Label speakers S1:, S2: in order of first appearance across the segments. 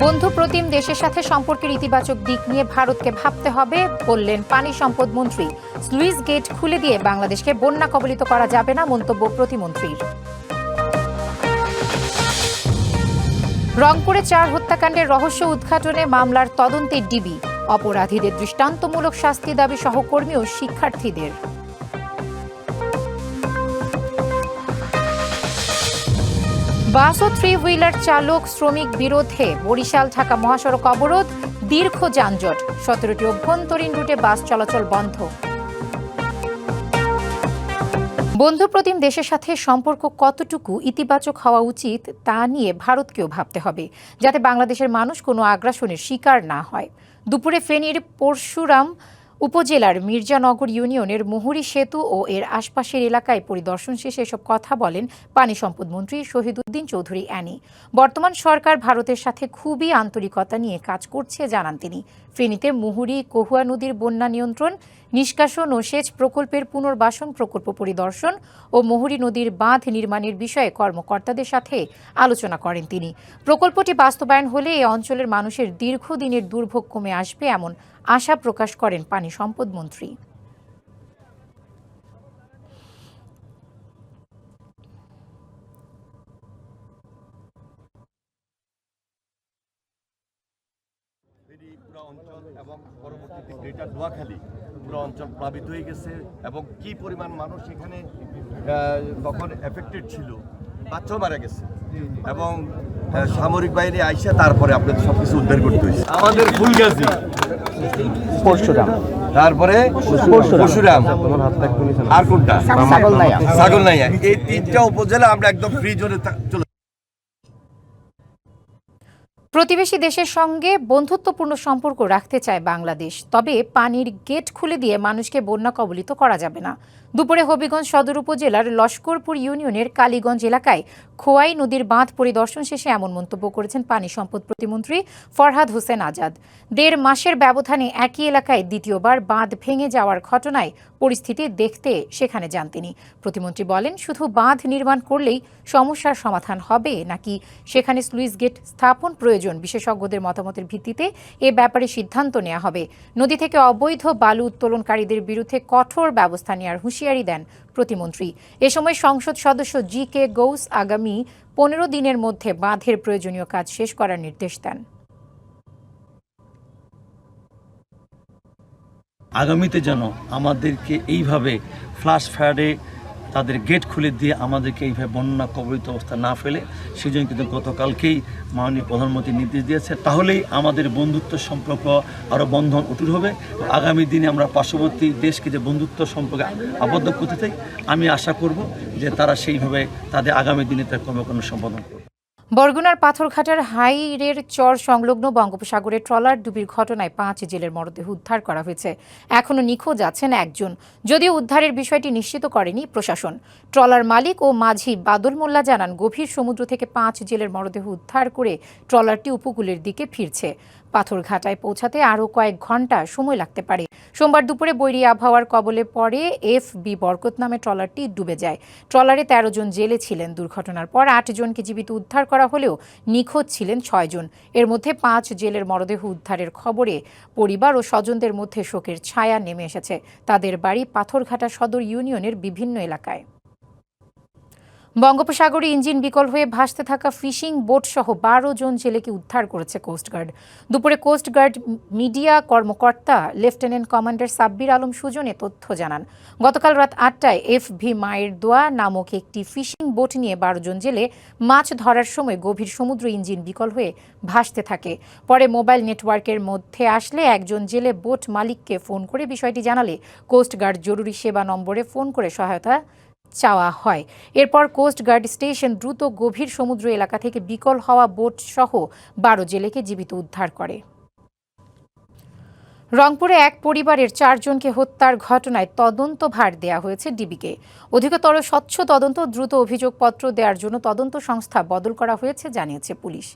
S1: বন্ধুপ্রতিম দেশের সাথে সম্পর্কের ইতিবাচক দিক নিয়ে ভারতকে ভাবতে হবে বললেন পানি সম্পদ মন্ত্রী। স্লুইস গেট খুলে দিয়ে বাংলাদেশকে বন্যা কবলিত করা যাবে না মন্তব্য প্রতিমন্ত্রীর। রংপুরে 4 হত্যাকাণ্ডের রহস্য উদ্ঘাটনে মামলার তদন্তে ডিবি। অপরাধীদের দৃষ্টান্তমূলক শাস্তি দাবি সহকর্মী ও শিক্ষার্থীদের। বাস ও থ্রি হুইলার চালক শ্রমিক বিরোধে বরিশাল ঢাকা মহাসড়ক অবরোধ, দীর্ঘ যানজট, 17টি অভ্যন্তরীণ রুটে বাস চলাচল বন্ধ। বন্ধুপ্রতিম দেশের সাথে সম্পর্ক কতটুকু ইতিবাচক হওয়া উচিত তা নিয়ে ভারতকেও ভাবতে হবে, যাতে বাংলাদেশের মানুষ কোনো আগ্রাসনের শিকার না হয়। দুপুরে ফেনীর পরশুরাম উপজেলার মির্জানগর ইউনিয়নের মুহুরী সেতু ও এর আশপাশের এলাকায় পরিদর্শন শেষে এসব কথা বলেন পানি সম্পদ মন্ত্রী শহীদুদ্দিন চৌধুরী অ্যানি। বর্তমান সরকার ভারতের সাথে খুবই আন্তরিকতা নিয়ে কাজ করছে জানান তিনি। ফেনীতে মুহুরী কহুয়া নদীর বন্যা নিয়ন্ত্রণ, নিষ্কাশন ও সেচ প্রকল্পের পুনর্বাসন প্রকল্প পরিদর্শন ও মুহুরী নদীর বাঁধ নির্মাণের বিষয়ে কর্মকর্তাদের সাথে আলোচনা করেন তিনি। প্রকল্পটি বাস্তবায়ন হলে এ অঞ্চলের মানুষের দীর্ঘদিনের দুর্ভোগ কমে আসবে এমন আশা প্রকাশ করেন পানি সম্পদ মন্ত্রী।
S2: অঞ্চল এবং পরবর্তীতে গ্রেটার নোয়াখালী পুরো অঞ্চল প্লাবিত হয়ে গেছে এবং কি পরিমাণ মানুষ এখানে তখন এফেক্টেড ছিল, বাচ্চাও মারা গেছে এবং সামরিক বাহিনী আইসা তারপরে আপনাদের সবকিছু উদ্ধার করতে হয়েছে। আমাদের ফুলগাজী,
S3: পরশুরাম,
S2: তারপরে পরশুরাম, আর কোনটা ছাগলনাইয়া, এই 3টা উপজেলা আমরা একদম ফ্রি জোনে চলে।
S1: প্রতিবেশী দেশের সঙ্গে বন্ধুত্বপূর্ণ সম্পর্ক রাখতে চায় বাংলাদেশ, তবে পানির গেট খুলে দিয়ে মানুষকে বন্যা কবলিত করা যাবে না। দুপুরে হবিগঞ্জ সদর উপজেলার লস্করপুর ইউনিয়নের কালীগঞ্জ এলাকায় খোয়াই নদীর বাঁধ পরিদর্শন শেষে এমন মন্তব্য করেছেন পানি সম্পদ প্রতিমন্ত্রী ফরহাদ হোসেন আজাদ। 1.5 মাসের ব্যবধানে একই এলাকায় দ্বিতীয়বার বাঁধ ভেঙে যাওয়ার ঘটনায় পরিস্থিতি দেখতে সেখানে যান তিনি। প্রতিমন্ত্রী বলেন, শুধু বাঁধ নির্মাণ করলেই সমস্যার সমাধান হবে নাকি সেখানে স্লুইস গেট স্থাপন প্রয়োজন, বিশেষজ্ঞদের মতামতের ভিত্তিতে এ ব্যাপারে সিদ্ধান্ত নেওয়া হবে। নদী থেকে অবৈধ বালু উত্তোলনকারীদের বিরুদ্ধে কঠোর ব্যবস্থা নেওয়ার হুঁশিয়ারি দেন প্রতিমন্ত্রী। এ সময় সংসদ সদস্য জি.কে. গৌস আগামী 15 দিনের মধ্যে বাঁধের প্রয়োজনীয় কাজ শেষ করার নির্দেশ দেন।
S4: আগামীতে যেন আমাদেরকে এইভাবে ফ্লাশ ফায়ারে তাদের গেট খুলে দিয়ে আমাদেরকে এইভাবে বন্যা কবলিত অবস্থা না ফেলে, সেজন্য কিন্তু গতকালকেই মাননীয় প্রধানমন্ত্রী নির্দেশ দিয়েছে। তাহলেই আমাদের বন্ধুত্ব সম্পর্ক আরও বন্ধন অটুট হবে। আগামী দিনে আমরা পার্শ্ববর্তী দেশকে যে বন্ধুত্ব সম্পর্কে আবদ্ধ করতে চাই, আমি আশা করব যে তারা সেইভাবে তাদের আগামী দিনে তার কর্মকাণ্ড সম্পাদন করবে।
S1: বরগুনার পাথরঘাটার হাইরের চর সংলগ্ন বঙ্গোপসাগরে ট্রলার ডুবির ঘটনায় 5 জেলের মরদেহ উদ্ধার করা হয়েছে। এখনও নিখোঁজ আছেন একজন, যদিও উদ্ধারের বিষয়টি নিশ্চিত করেনি প্রশাসন। ট্রলার মালিক ও মাঝি বাদল মোল্লা জানান, গভীর সমুদ্র থেকে 5 জেলের মরদেহ উদ্ধার করে ট্রলারটি উপকূলের দিকে ফিরছে। পাথরঘাটায় পৌঁছাতে আরও কয়েক ঘন্টা সময় লাগতে পারে। সোমবার দুপুরে বৈরী আবহাওয়ার কবলে পড়ে এফ.বি. বরকত নামে ট্রলারটি ডুবে যায়। ট্রলারে 13 জন জেলে ছিলেন। দুর্ঘটনার পর 8 জনকে জীবিত উদ্ধার করা হলেও নিখোঁজ ছিলেন 6 জন। এর মধ্যে 5 জেলের মরদেহ উদ্ধারের খবরে পরিবার ও স্বজনদের মধ্যে শোকের ছায়া নেমে এসেছে। তাদের বাড়ি পাথরঘাটা সদর ইউনিয়নের বিভিন্ন এলাকায়। বঙ্গোপসাগরে ইঞ্জিন বিকল হয়ে ভাসতে থাকা ফিশিং বোট সহ 12 জন জেলেকে উদ্ধার করেছে কোস্টগার্ড। দুপুরে কোস্টগার্ড মিডিয়া কর্মকর্তা লেফটেন্যান্ট কমান্ডার সাব্বির আলম সুজনে তথ্য জানান, গতকাল রাত 8টায় এফ.ভি. মায়ের দোয়া নামক একটি ফিশিং বোট নিয়ে 12 জন জেলে মাছ ধরার সময় গভীর সমুদ্র ইঞ্জিন বিকল হয়ে ভাসতে থাকে। পরে মোবাইল নেটওয়ার্কের মধ্যে আসলে একজন জেলে বোট মালিককে ফোন করে বিষয়টি জানালে কোস্টগার্ড জরুরি সেবা নম্বরে ফোন করে সহায়তা চাওয়া হয়। এরপর কোস্টগার্ড স্টেশন দ্রুত গভীর সমুদ্র এলাকা থেকে বিকল হওয়া বোট সহ 12 জেলেকে জীবিত উদ্ধার করে। রংপুরে এক পরিবারের 4 জনকে হত্যার ঘটনায় তদন্তভার দেয়া হয়েছে ডিবিকে। অধিকতর স্বচ্ছ তদন্ত, দ্রুত অভিযোগপত্র দেওয়ার জন্য তদন্ত সংস্থা বদল করা হয়েছে জানিয়েছে পুলিশ।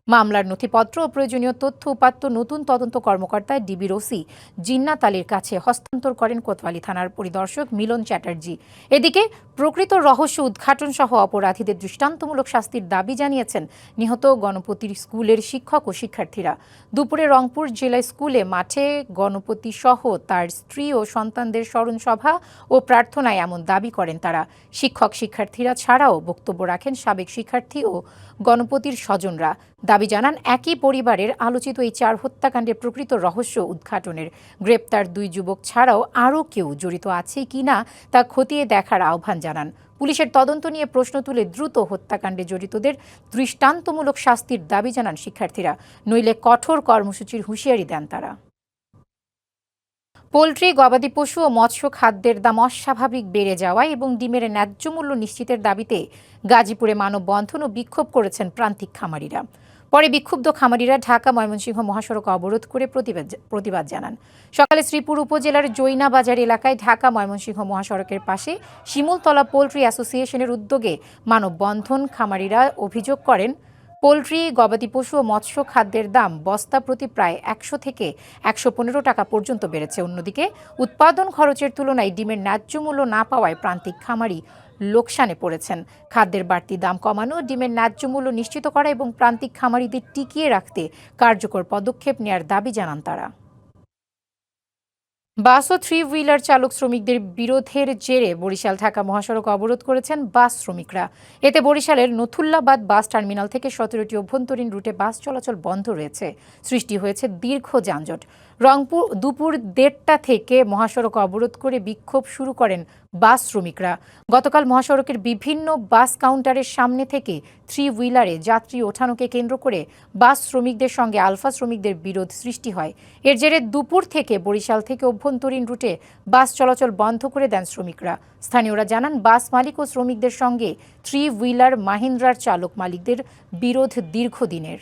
S1: মামলার নথিপত্র ও প্রয়োজনীয় তথ্য উপাত্ত নতুন তদন্ত কর্মকর্তা ডিবির ওসি জিন্নাত আলীর কাছে হস্তান্তর করেন কোতোয়ালি থানার পরিদর্শক মিলন চ্যাটার্জি। এদিকে প্রকৃত রহস্য উদ্ঘাটন সহ অপরাধীদের দৃষ্টান্তমূলক শাস্তির দাবি জানিয়েছেন নিহত গণপতির স্কুলের শিক্ষক ও শিক্ষার্থীরা। দুপুরে রংপুর জেলা স্কুলে মাঠে গণপতি সহ তার স্ত্রী ও সন্তানদের স্মরণ সভা ও প্রার্থনায় এমন দাবি করেন তারা। শিক্ষক শিক্ষার্থীরা ছাড়াও বক্তব্য রাখেন সাবেক শিক্ষার্থী ও গণপতির স্বজনরা। দাবি জানান একই পরিবারের আলোচিত এই 4 হত্যাকাণ্ডের প্রকৃত রহস্য উদ্ঘাটনের। গ্রেপ্তার 2 যুবক ছাড়াও আরও কেউ জড়িত আছে কিনা তা খতিয়ে দেখার আহ্বান জানান। পুলিশের তদন্ত নিয়ে প্রশ্ন তুলে দ্রুত হত্যাকাণ্ডে জড়িতদের দৃষ্টান্তমূলক শাস্তির দাবি জানান শিক্ষার্থীরা, নইলে কঠোর কর্মসূচির হুঁশিয়ারি দেন তারা। পোলট্রি, গবাদি পশু ও মৎস্য খাদ্যের দাম অস্বাভাবিক বেড়ে যাওয়ায় এবং ডিমের ন্যায্য মূল্য নিশ্চিতের দাবিতে গাজীপুরে মানববন্ধন ও বিক্ষোভ করেছেন প্রান্তিক খামারিরা। পরে বিক্ষুব্ধ খামারিরা ঢাকা ময়মনসিংহ মহাসড়ক অবরোধ করে প্রতিবাদ জানান। সকালে শ্রীপুর উপজেলার জৈনা বাজার এলাকায় ঢাকা ময়মনসিংহ মহাসড়কের পাশে শিমুলতলা পোলট্রি অ্যাসোসিয়েশনের উদ্যোগে মানববন্ধন খামারিরা অভিযোগ করেন, পোলট্রি, গবাদি পশু ও মৎস্য খাদ্যের দাম বস্তা প্রতি প্রায় 100 থেকে 115 টাকা পর্যন্ত বেড়েছে। অন্যদিকে উৎপাদন খরচের তুলনায় ডিমের ন্যায্য মূল্য না পাওয়ায় প্রান্তিক খামারি লোকসানে পড়েছেন। খাদ্যের বাড়তি দাম কমানো, ডিমের ন্যায্য মূল্য নিশ্চিত করা এবং প্রান্তিক খামারিদের টিকিয়ে রাখতে কার্যকর পদক্ষেপ নেওয়ার দাবি জানান তারা। বাস ও 3 হুইলার চালক শ্রমিকদের বিরোধের জেরে বরিশাল ঢাকা মহাসড়ক অবরোধ করেছেন বাস শ্রমিকরা। এতে বরিশালের নথুল্লাবাদ বাস টার্মিনাল থেকে 17টি অভ্যন্তরীণ রুটে বাস চলাচল বন্ধ রয়েছে। সৃষ্টি হয়েছে দীর্ঘ যানজট। রংপুর দুপুর 1:30টা থেকে মহাসড়ক অবরোধ করে বিক্ষোভ শুরু করেন বাস শ্রমিকরা। গতকাল মহাসড়কের বিভিন্ন বাস কাউন্টারের সামনে থেকে 3 হুইলারে যাত্রী ওঠানোকে কেন্দ্র করে বাস শ্রমিকদের সঙ্গে আলফা শ্রমিকদের বিরোধ সৃষ্টি হয়। এর জেরে দুপুর থেকে বরিশাল থেকে অভ্যন্তরীণ রুটে বাস চলাচল বন্ধ করে দেন শ্রমিকরা। স্থানীয়রা জানান, বাস মালিক ও শ্রমিকদের সঙ্গে 3 হুইলার মাহিন্দ্রার চালক মালিকদের বিরোধ দীর্ঘদিনের।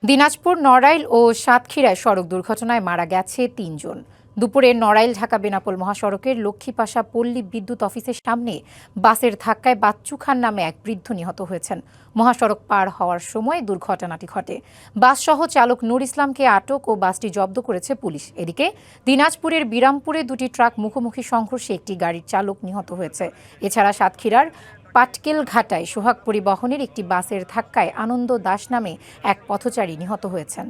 S1: দিনাজপুর, নড়াইল ও সাতক্ষীরায় সড়ক দুর্ঘটনায় মারা গেছে 3 জন। দুপুরে নড়াইল ঢাকা বেনাপোল মহাসড়কের লক্ষ্মীপাশা পল্লী বিদ্যুৎ অফিসের সামনে বাসের ধাক্কায় বাচ্চু খান নামে এক বৃদ্ধ নিহত হয়েছেন। মহাসড়ক পার হওয়ার সময় দুর্ঘটনাটি ঘটে। বাসসহ চালক নূর ইসলামকে আটক ও বাসটি জব্দ করেছে পুলিশ। এদিকে দিনাজপুরের বিরামপুরে 2টি ট্রাক মুখোমুখি সংঘর্ষে একটি গাড়ির চালক নিহত হয়েছে। এছাড়া সাতক্ষীরার পাটকেল ঘাটায় সোহাগ পরিবহনের একটি বাসের ধাক্কায় আনন্দ দাস নামে এক পথচারী নিহত হয়েছেন।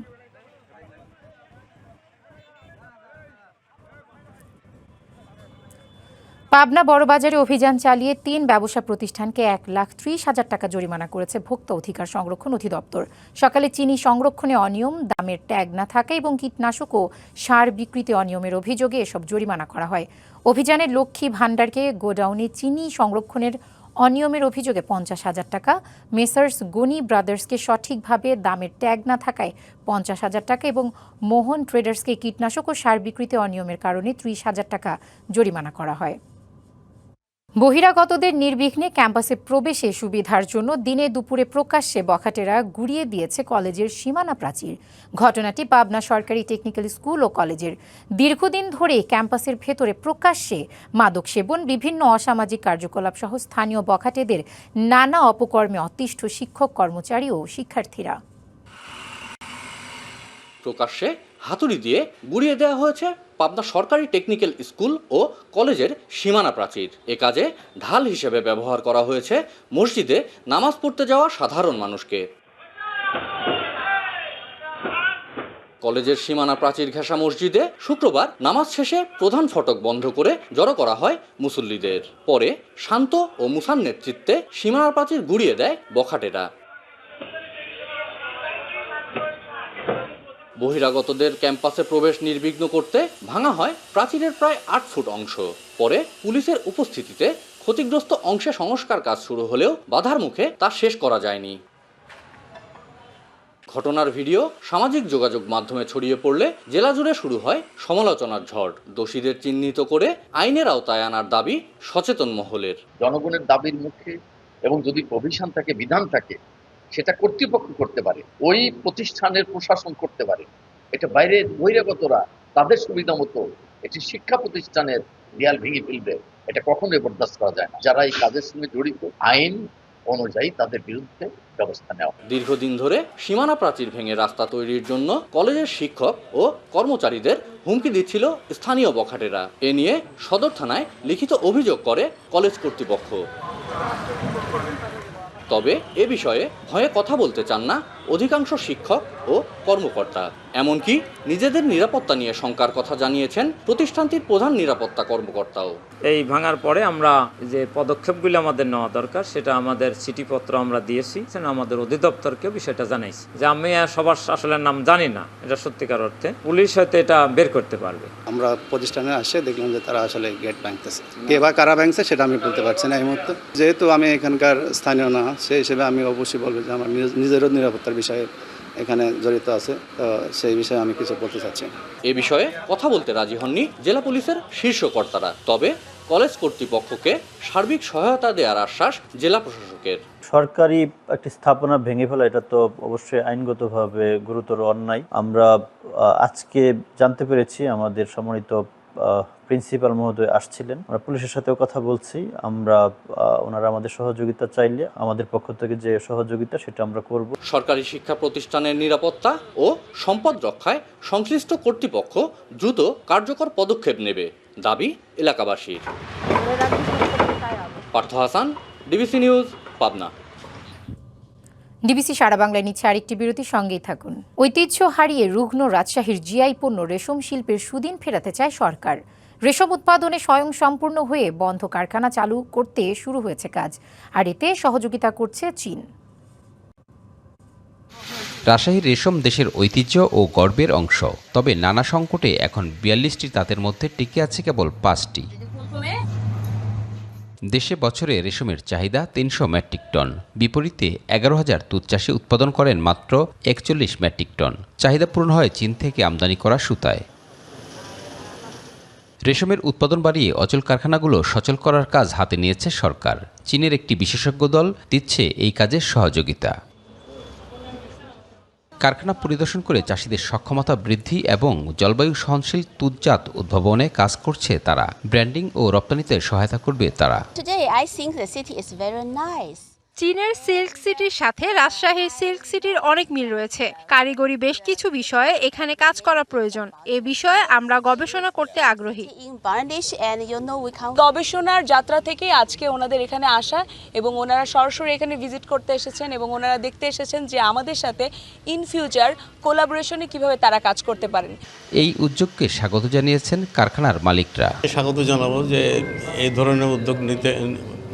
S1: পাবনা বড়বাজারে অভিযান চালিয়ে 3 ব্যবসা প্রতিষ্ঠানকে 1,30,000 টাকা জরিমানা করেছে ভোক্তা অধিকার সংরক্ষণ অধিদপ্তর। সকালে চিনি সংরক্ষণে অনিয়ম, দামের ট্যাগ না থাকা এবং কীটনাশক ও সার বিক্রিতে অনিয়মের অভিযোগে এসব জরিমানা করা হয়। অভিযানে লক্ষ্মী ভাণ্ডারকে গোডাউনে চিনি সংরক্ষণের অনিয়মের অভিযোগে 50,000 টাকা, মেসার্স গনি ব্রাদার্সকে সঠিকভাবে দামের ট্যাগ না থাকায় 50,000 টাকা এবং মোহন ট্রেডার্সকে কীটনাশক ও সার বিক্রিতে অনিয়মের কারণে 30,000 টাকা জরিমানা করা হয়। বহিরাগতদের নির্বিঘ্নে ক্যাম্পাসে প্রবেশে সুবিধার জন্য দিনে দুপুরে প্রকাশ্যে বখাটেরা গুড়িয়ে দিয়েছে কলেজের সীমানা প্রাচীর। ঘটনাটি পাবনা সরকারি টেকনিক্যাল স্কুল ও কলেজের। দীর্ঘদিন ধরে ক্যাম্পাসের ভেতরে প্রকাশ্যে মাদক সেবন, বিভিন্ন অসামাজিক কার্যকলাপ সহ স্থানীয় বখাটেদের নানা অপকর্মে অতিষ্ঠ শিক্ষক, কর্মচারী ও শিক্ষার্থীরা।
S5: প্রকাশ্যে হাতুড়ি দিয়ে গুড়িয়ে দেওয়া হয়েছে পাবনা সরকারি টেকনিক্যাল স্কুল ও কলেজের সীমানা প্রাচীর। এ কাজে ঢাল হিসেবে ব্যবহার করা হয়েছে মসজিদে নামাজ পড়তে যাওয়া সাধারণ মানুষকে। কলেজের সীমানা প্রাচীর ঘেঁষা মসজিদে শুক্রবার নামাজ শেষে প্রধান ফটক বন্ধ করে জড়ো করা হয় মুসল্লিদের। পরে শান্ত ও মুসার নেতৃত্বে সীমানা প্রাচীর গুড়িয়ে দেয় বখাটেরা। বহিরাগতদের ক্যাম্পাসে প্রবেশ নির্বিঘ্ন করতে ভাঙা হয় প্রাচীরের প্রায় 8 ফুট অংশ। পরে পুলিশের উপস্থিতিতে ক্ষতিগ্রস্ত অংশে সংস্কার কাজ শুরু হলেও বাধার মুখে তা শেষ করা যায়নি। ঘটনার ভিডিও সামাজিক যোগাযোগ মাধ্যমে ছড়িয়ে পড়লে জেলা জুড়ে শুরু হয় সমালোচনার ঝড়। দোষীদের চিহ্নিত করে আইনের আওতায় আনার দাবি সচেতন মহলের।
S6: জনগণের দাবির মুখে এবং যদি প্রভিশন থাকে, বিধান থাকে, সেটা কর্তৃপক্ষ করতে পারে, ওই প্রতিষ্ঠানের প্রশাসন করতে পারে। এটা বাইরে বহিরাগতরা তাদের সুবিধা মতো এটি শিক্ষা প্রতিষ্ঠানের দেয়াল ভেঙে ফেলবে, এটা কখনোই বরদাস্ত করা যায় না। যারা এই কাজের সঙ্গে জড়িত, আইন অনুযায়ী তাদের বিরুদ্ধে ব্যবস্থা নেওয়া।
S5: দীর্ঘদিন ধরে সীমানা প্রাচীর ভেঙে রাস্তা তৈরির জন্য কলেজের শিক্ষক ও কর্মচারীদের হুমকি দিচ্ছিল স্থানীয় বখাটেরা। এ নিয়ে সদর থানায় লিখিত অভিযোগ করে কলেজ কর্তৃপক্ষ। তবে এ বিষয়ে ভয়ে কথা বলতে চান না অধিকাংশ শিক্ষক ও কর্মকর্তা। এমনকি নিজেদের নিরাপত্তা নিয়ে শঙ্কার কথা জানিয়েছেন প্রতিষ্ঠানটির প্রধান নিরাপত্তা কর্মকর্তাও।
S7: এই ভাঙার পরে আমরা যে পদক্ষেপগুলি আমাদের নেওয়া দরকার সেটা আমাদের চিঠিপত্র আমরা দিয়েছি, আমাদের অধিদপ্তরকে বিষয়টা জানাইছি যে আমি সবার আসলে নাম জানি না, এটা সত্যিকার অর্থে পুলিশ হয়তো এটা বের করতে পারবে।
S8: আমরা প্রতিষ্ঠানে আসে দেখলাম যে তারা আসলে গেট ভাঙতেছে, কে বা কারা ভাঙছে সেটা আমি বলতে পারছি না এই মুহূর্তে। যেহেতু আমি এখানকার স্থানীয় না, সেই হিসেবে আমি অবশ্যই বলবো যে আমার নিজেরও নিরাপত্তার বিষয়ে এখানে জড়িত আছে, তো সেই বিষয়ে আমি কিছু বলতে চাচ্ছি।
S5: এ বিষয়ে কথা বলতে রাজি হননি জেলা পুলিশের শীর্ষ কর্তারা। তবে কলেজ কর্তৃপক্ষকে সার্বিক সহায়তা দেওয়ার আশ্বাস জেলা প্রশাসকের।
S9: সরকারি একটি স্থাপনা ভেঙে ফেলা এটা তো অবশ্যই আইনগতভাবে গুরুতর অন্যায়। আমরা আজকে জানতে পেরেছি আমাদের সম্মানিত প্রিন্সিপাল মহোদয় আসছিলেন, আমরা পুলিশের সাথেও কথা বলছি। আমরা ওনারা আমাদের সহযোগিতা চাইলে আমাদের পক্ষ থেকে যে সহযোগিতা সেটা আমরা করব।
S5: সরকারি শিক্ষা প্রতিষ্ঠানের নিরাপত্তা ও সম্পদ রক্ষায় সংশ্লিষ্ট কর্তৃপক্ষ দ্রুত কার্যকর পদক্ষেপ নেবে দাবি এলাকাবাসীর। Partha Hasan, DBC news, Pabna.
S1: DBC সারা বাংলায় নিচ্ছে আরেকটি বিরতি, সঙ্গেই থাকুন। ঐতিহ্য হারিয়ে রুগ্ন রাজশাহীর জিআই পণ্য রেশম শিল্পের সুদিন ফেরাতে চায় সরকার। রেশম উৎপাদনে স্বয়ংসম্পূর্ণ হয়ে বন্ধ কারখানা চালু করতে শুরু হয়েছে কাজ, আর এতে সহযোগিতা করছে চীন।
S10: রাজশাহীর রেশম দেশের ঐতিহ্য ও গর্বের অংশ, তবে নানা সংকটে এখন ৪২টি তাঁতের মধ্যে টিকে আছে কেবল ৫টি। দেশে বছরে রেশমের চাহিদা ৩০০ মেট্রিক টন, বিপরীতে ১১,০০০ তুঁত চাষি উৎপাদন করেন মাত্র ৪১ মেট্রিক টন। চাহিদা পূরণ হয় চীন থেকে আমদানি করা সুতায়। রেশমের উৎপাদন বাড়িয়ে অচল কারখানাগুলো সচল করার কাজ হাতে নিয়েছে সরকার। চীনের একটি বিশেষজ্ঞ দল দিচ্ছে এই কাজের সহযোগিতা। কারখানা পরিদর্শন করে চাষিদের সক্ষমতা বৃদ্ধি এবং জলবায়ু সহনশীল তুঁতজাত উদ্ভাবনে কাজ করছে তারা। ব্র্যান্ডিং ও রপ্তানিতে সহায়তা করবে তারা।
S11: চীনের সিল্ক সিটির সাথে রাজশাহীর সিল্ক সিটির অনেক মিল রয়েছে। কারিগরি বেশ কিছু বিষয়ে এখানে কাজ করা প্রয়োজন। এ বিষয়ে আমরা গবেষণা করতে আগ্রহী।
S12: গবেষণার যাত্রা থেকে আজকে ওনাদের এখানে আসা এবং ওনারা সরাসরি এখানে ভিজিট করতে এসেছেন এবং ওনারা দেখতে এসেছেন যে আমাদের সাথে ইন ফিউচার কোলাবোরেশনে কিভাবে তারা কাজ করতে পারেন।
S10: এই উদ্যোগকে স্বাগত জানিয়েছেন কারখানার মালিকরা।
S13: স্বাগত জানাবো যে এই ধরনের উদ্যোগ নিতে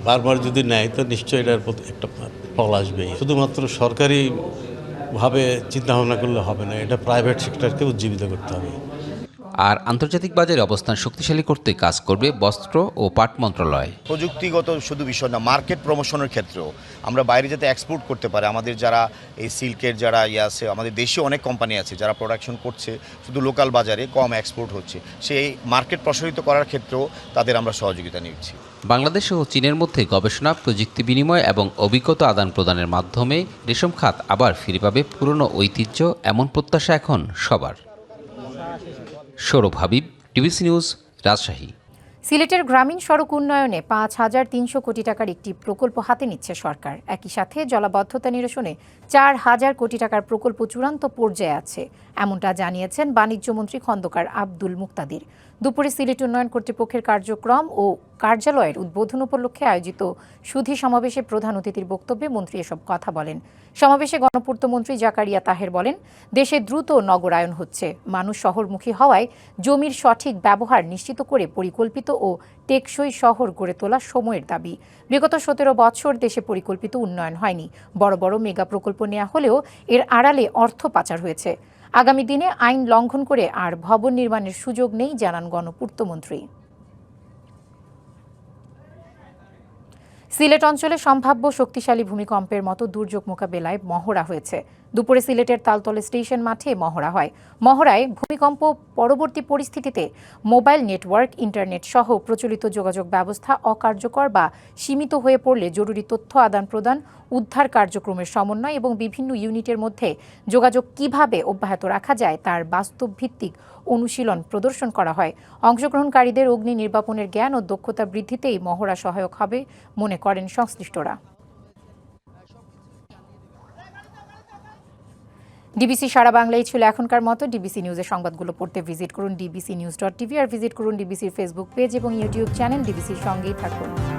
S13: বারবার যদি নেয় তো নিশ্চয়ই এটার একটা ফল আসবে। শুধুমাত্র সরকারিভাবে চিন্তাভাবনা করলে হবে না, এটা প্রাইভেট সেক্টরকে উজ্জীবিত করতে হবে।
S10: আর আন্তর্জাতিক বাজারে অবস্থান শক্তিশালী করতে কাজ করবে বস্ত্র ও পাট মন্ত্রণালয়।
S14: প্রযুক্তিগত শুধু বিষয় না, মার্কেট প্রমোশনের ক্ষেত্রেও আমরা বাইরে যাতে এক্সপোর্ট করতে পারে। আমাদের যারা এই সিল্কের যারা আছে, আমাদের দেশে অনেক কোম্পানি আছে যারা প্রোডাকশন করছে, শুধু লোকাল বাজারে কম এক্সপোর্ট হচ্ছে, সেই মার্কেট প্রসারিত করার ক্ষেত্রেও তাদের আমরা সহযোগিতা নিচ্ছি।
S10: বাংলাদেশ ও চীনের মধ্যে গবেষণা, প্রযুক্তি বিনিময় এবং অভিজ্ঞতা আদান প্রদানের মাধ্যমে রেশম খাত আবার ফিরে পাবে পুরনো ঐতিহ্য, এমন প্রত্যাশা এখন সবার। Sourav Habib, DBC news, Rajshahi.
S1: সিলেটের গ্রামীণ সড়ক উন্নয়নে ৫,৩০০ কোটি টাকার একটি প্রকল্প হাতে নিচ্ছে সরকার। একই সাথে জলাবদ্ধতা নিরসনে ৪,০০০ কোটি টাকার প্রকল্প চূড়ান্ত পর্যায়ে আছে, এমনটা জানিয়েছেন বাণিজ্যমন্ত্রী খন্দকার আব্দুল মুক্তাদির। দুপুরে সিলেট উন্নয়ন কর্তৃপক্ষের কার্যক্রম ও কার্যালয়ের উদ্বোধন উপলক্ষে আয়োজিত সুধী সমাবেশে প্রধান অতিথির বক্তব্যে মন্ত্রী এসব কথা বলেন। সমাবেশে গণপূর্ত মন্ত্রী জাকারিয়া তাহের বলেন, দেশে দ্রুত নগরায়ন হচ্ছে, মানুষ শহরমুখী হওয়ায় জমির সঠিক ব্যবহার নিশ্চিত করে পরিকল্পিত ও টেকসই শহর গড়ে তোলা সময়ের দাবি। বিগত ১৭ বছর দেশে পরিকল্পিত উন্নয়ন হয়নি, বড় বড় মেগা প্রকল্প নেওয়া হলেও এর আড়ালে অর্থ পাচার হয়েছে। আগামী দিনে আইন লঙ্ঘন করে আর ভবন নির্মাণের সুযোগ নেই, জানান গণপূর্তমন্ত্রী। সিলেট অঞ্চলে সম্ভাব্য শক্তিশালী ভূমিকম্পের মতো দুর্যোগ মোকাবেলায় মহড়া হয়েছে। দুপুরে সিলেটের তালতলা স্টেশন মাঠে মহড়া হয়। মহড়ায় ভূমিকম্প পরবর্তী পরিস্থিতিতে মোবাইল নেটওয়ার্ক, ইন্টারনেট সহ প্রচলিত যোগাযোগ ব্যবস্থা অকার্যকর বা সীমিত হয়ে পড়লে জরুরি তথ্য আদান প্রদান, উদ্ধার কার্যক্রমের সমন্বয় এবং বিভিন্ন ইউনিটের মধ্যে যোগাযোগ কিভাবে অব্যাহত রাখা যায় তার বাস্তব ভিত্তিক অনুশীলন প্রদর্শন করা হয়। অংশগ্রহণকারীদের অগ্নি নির্বাপনের জ্ঞান ও দক্ষতা বৃদ্ধিতেই মহড়া সহায়ক হবে মনে করেন সংশ্লিষ্টরা। ডিবিসি সারা বাংলায় ছিল এখনকার মতো। ডিবিসি নিউজের সংবাদগুলো পড়তে ভিজিট করুন dbcnews.tv আর ভিজিট করুন ডিবিসির ফেসবুক পেজ এবং ইউটিউব চ্যানেল। ডিবিসির সঙ্গেই থাকুন।